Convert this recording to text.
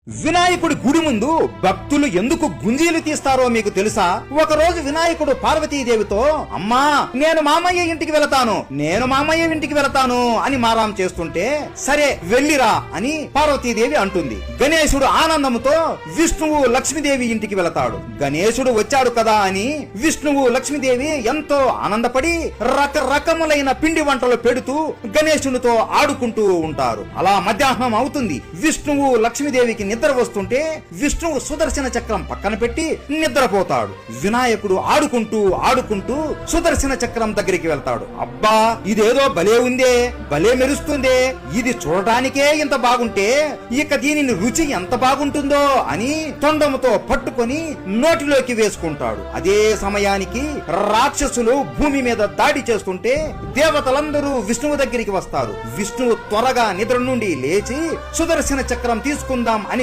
వినాయకుడి గుడి ముందు భక్తులు ఎందుకు గుంజీలు తీస్తారో మీకు తెలుసా? ఒకరోజు వినాయకుడు పార్వతీదేవితో, అమ్మా నేను మామయ్య ఇంటికి వెళతాను అని మారాం చేస్తుంటే, సరే వెళ్ళిరా అని పార్వతీదేవి అంటుంది. గణేశుడు ఆనందంతో విష్ణువు లక్ష్మీదేవి ఇంటికి వెళతాడు. గణేశుడు వచ్చాడు కదా అని విష్ణువు లక్ష్మీదేవి ఎంతో ఆనందపడి రకరకములైన పిండి వంటలు పెడుతూ గణేశునితో ఆడుకుంటూ ఉంటారు. అలా మధ్యాహ్నం అవుతుంది. విష్ణువు లక్ష్మీదేవికి నిద్ర వస్తుంటే విష్ణువు సుదర్శన చక్రం పక్కన పెట్టి నిద్రపోతాడు. వినాయకుడు ఆడుకుంటూ సుదర్శన చక్రం దగ్గరికి వెళ్తాడు. అబ్బా ఇదేదో భలే ఉందే, భలే మెరుస్తుందే, ఇది చూడటానికే ఇంత బాగుంటే ఇక దీనిని రుచి ఎంత బాగుంటుందో అని తొండముతో పట్టుకొని నోటిలోకి వేసుకుంటాడు. అదే సమయానికి రాక్షసులు భూమి మీద దాడి చేస్తుంటే దేవతలందరూ విష్ణువు దగ్గరికి వస్తారు. విష్ణువు త్వరగా నిద్ర నుండి లేచి సుదర్శన చక్రం తీసుకుందాం అని